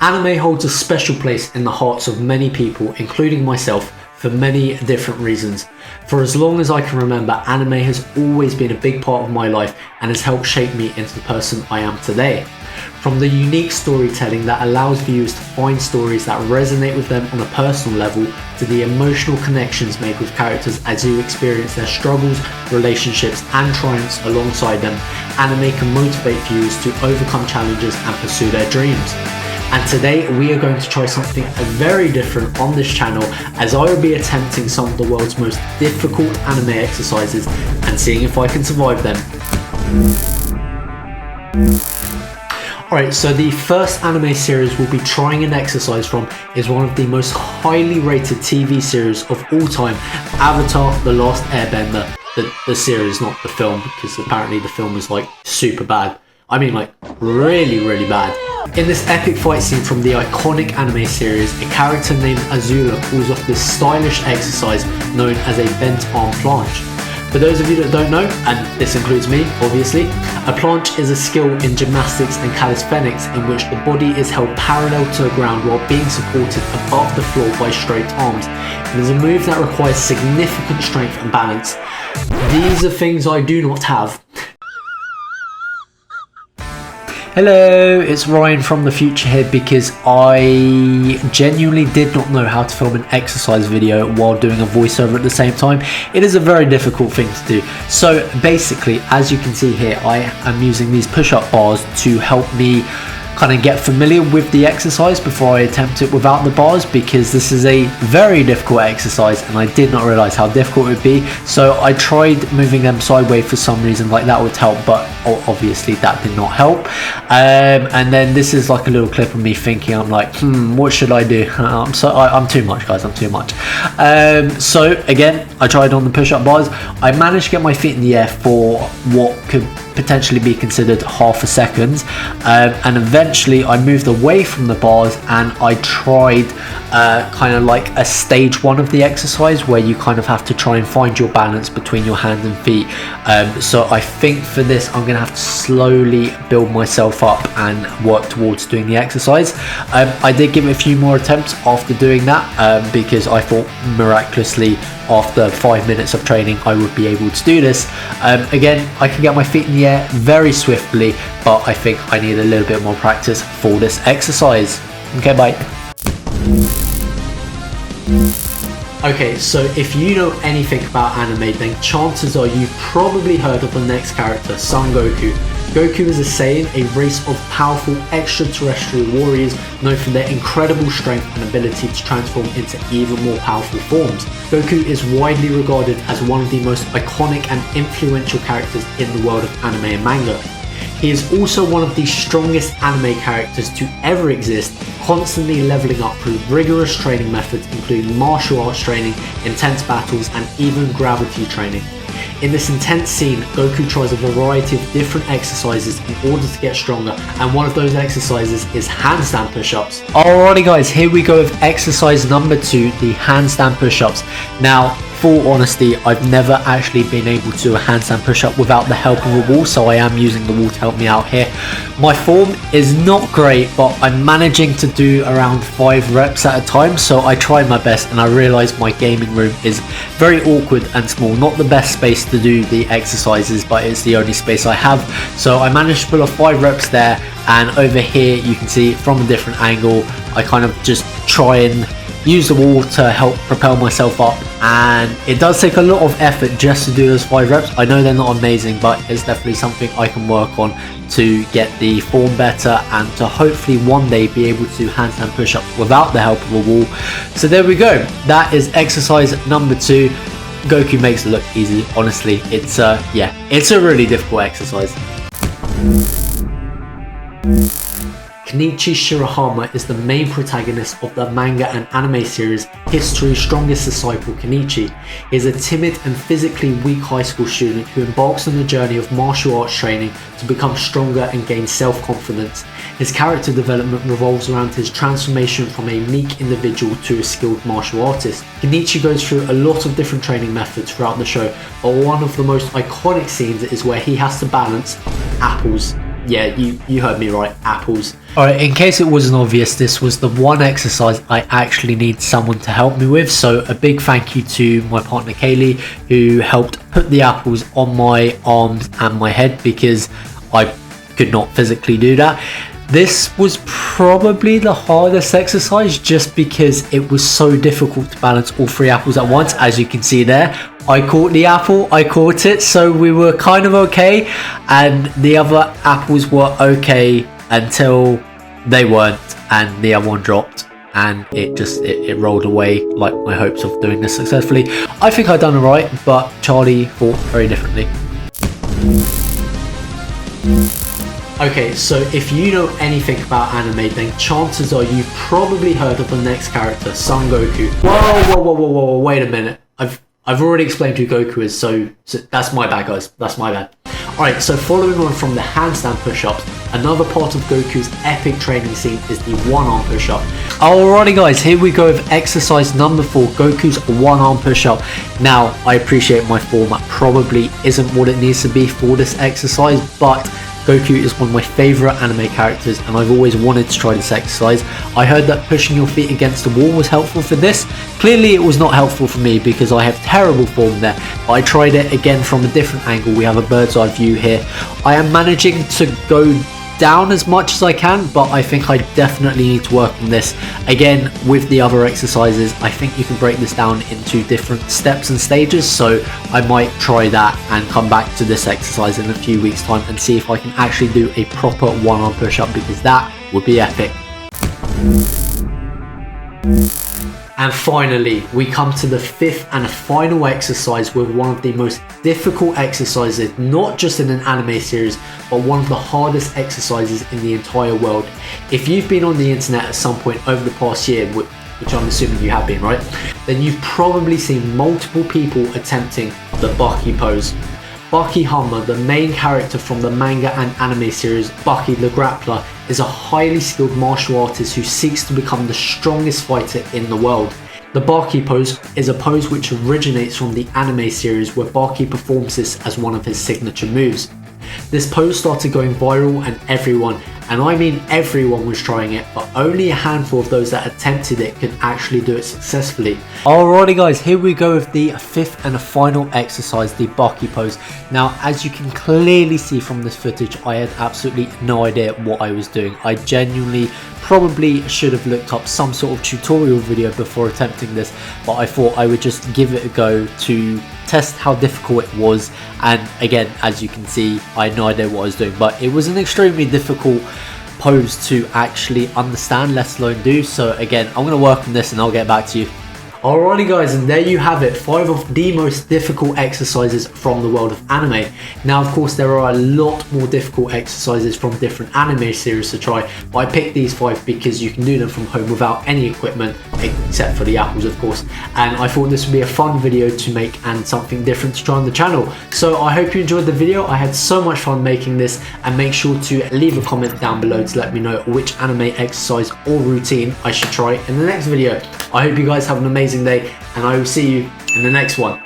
Anime holds a special place in the hearts of many people, including myself, for many different reasons. For as long as I can remember, anime has always been a big part of my life and has helped shape me into the person I am today. From the unique storytelling that allows viewers to find stories that resonate with them on a personal level, to the emotional connections made with characters as you experience their struggles, relationships and triumphs alongside them, anime can motivate viewers to overcome challenges and pursue their dreams. And today we are going to try something very different on this channel, as I will be attempting some of the world's most difficult anime exercises and seeing if I can survive them. Alright, so the first anime series we'll be trying an exercise from is one of the most highly rated TV series of all time, Avatar: The Last Airbender. The series, not the film, because apparently the film is like super bad. I mean like really bad. In this epic fight scene from the iconic anime series, a character named Azula pulls off this stylish exercise known as a bent arm planche. For those of you that don't know, and this includes me obviously, a planche is a skill in gymnastics and calisthenics in which the body is held parallel to the ground while being supported above the floor by straight arms. It is a move that requires significant strength and balance. These are things I do not have. Hello, it's Ryan from the future here, because I genuinely did not know how to film an exercise video while doing a voiceover at the same time. It is a very difficult thing to do. So basically, as you can see here, I am using these push-up bars to help me kind of get familiar with the exercise before I attempt it without the bars, because this is a very difficult exercise and I did not realize how difficult it would be. So I tried moving them sideways for some reason, like that would help, but obviously that did not help. And then this is like a little clip of me thinking, I'm like, what should I do? I'm too much, guys, I'm too much. So again, I tried on the push-up bars. I managed to get my feet in the air for what could potentially be considered half a second, and eventually I moved away from the bars and I tried kind of like a stage one of the exercise where you kind of have to try and find your balance between your hands and feet. So I think for this I'm gonna have to slowly build myself up and work towards doing the exercise. I did give it a few more attempts after doing that, because I thought miraculously after 5 minutes of training I would be able to do this. Again, I can get my feet in the air very swiftly, but I think I need a little bit more practice for this exercise. Okay, bye. Okay, so if you know anything about anime, then chances are you've probably heard of the next character, Son Goku. Goku is a Saiyan, a race of powerful extraterrestrial warriors known for their incredible strength and ability to transform into even more powerful forms. Goku is widely regarded as one of the most iconic and influential characters in the world of anime and manga. He is also one of the strongest anime characters to ever exist, constantly leveling up through rigorous training methods including martial arts training, intense battles and even gravity training. In this intense scene, Goku tries a variety of different exercises in order to get stronger, and one of those exercises is handstand push-ups. Alrighty guys, here we go with exercise number 2, the handstand push-ups. Now, full honesty, I've never actually been able to do a handstand push-up without the help of a wall, so I am using the wall to help me out here. My form is not great, but I'm managing to do around 5 reps at a time, so I tried my best and I realised my gaming room is very awkward and small. Not the best space to do the exercises, but it's the only space I have. So I managed to pull off 5 reps there, and over here you can see from a different angle, I kind of just try and use the wall to help propel myself up, and it does take a lot of effort just to do those 5 reps. I know they're not amazing, but it's definitely something I can work on to get the form better and to hopefully one day be able to do handstand push-ups without the help of a wall. So there we go, that is exercise number 2. Goku makes it look easy. Honestly, it's it's a really difficult exercise. Kenichi Shirahama is the main protagonist of the manga and anime series History's Strongest Disciple Kenichi. He is a timid and physically weak high school student who embarks on the journey of martial arts training to become stronger and gain self-confidence. His character development revolves around his transformation from a meek individual to a skilled martial artist. Kenichi goes through a lot of different training methods throughout the show, but one of the most iconic scenes is where he has to balance apples. yeah, you heard me right, apples. Alright, in case it wasn't obvious, this was the one exercise I actually need someone to help me with, so a big thank you to my partner Kaylee, who helped put the apples on my arms and my head because I could not physically do that. This was probably the hardest exercise just because it was so difficult to balance all 3 apples at once. As you can see there, I caught the apple, I caught it, so we were kind of okay, and the other apples were okay until they weren't, and the other one dropped, and it rolled away like my hopes of doing this successfully. I think I've done it right, but Charlie thought very differently. Okay, so if you know anything about anime, then chances are you've probably heard of the next character, Son Goku. Whoa, wait a minute. I've already explained who Goku is, so that's my bad, guys. That's my bad. Alright, so following on from the handstand push-ups, another part of Goku's epic training scene is the one-arm push-up. Alrighty guys, here we go with exercise number 4, Goku's one-arm push-up. Now, I appreciate my format probably isn't what it needs to be for this exercise, but Goku is one of my favourite anime characters and I've always wanted to try this exercise. I heard that pushing your feet against the wall was helpful for this. Clearly it was not helpful for me because I have terrible form there, but I tried it again from a different angle. We have a bird's eye view here. I am managing to go down as much as I can, but I think I definitely need to work on this. Again, with the other exercises, I think you can break this down into different steps and stages, so I might try that and come back to this exercise in a few weeks time and see if I can actually do a proper one-arm push-up, because that would be epic. And finally, we come to the 5th and final exercise with one of the most difficult exercises, not just in an anime series, but one of the hardest exercises in the entire world. If you've been on the internet at some point over the past year, which I'm assuming you have been, right? Then you've probably seen multiple people attempting the Bucky pose. Bucky Hammer, the main character from the manga and anime series Bucky the Grappler, is a highly skilled martial artist who seeks to become the strongest fighter in the world. The Bucky pose is a pose which originates from the anime series where Bucky performs this as one of his signature moves. This pose started going viral and everyone, and I mean everyone, was trying it, but only a handful of those that attempted it could actually do it successfully. Alrighty guys, here we go with the 5th and final exercise, the Bucky pose. Now, as you can clearly see from this footage, I had absolutely no idea what I was doing. I genuinely probably should have looked up some sort of tutorial video before attempting this, but I thought I would just give it a go to test how difficult it was. And again, as you can see, I had no idea what I was doing, but it was an extremely difficult pose to actually understand, let alone do. So again, I'm going to work on this and I'll get back to you. Alrighty guys, and there you have it, 5 of the most difficult exercises from the world of anime. Now of course there are a lot more difficult exercises from different anime series to try, but I picked these 5 because you can do them from home without any equipment, except for the apples of course, and I thought this would be a fun video to make and something different to try on the channel. So I hope you enjoyed the video. I had so much fun making this, and make sure to leave a comment down below to let me know which anime exercise or routine I should try in the next video. I hope you guys have an amazing day, and I will see you in the next one.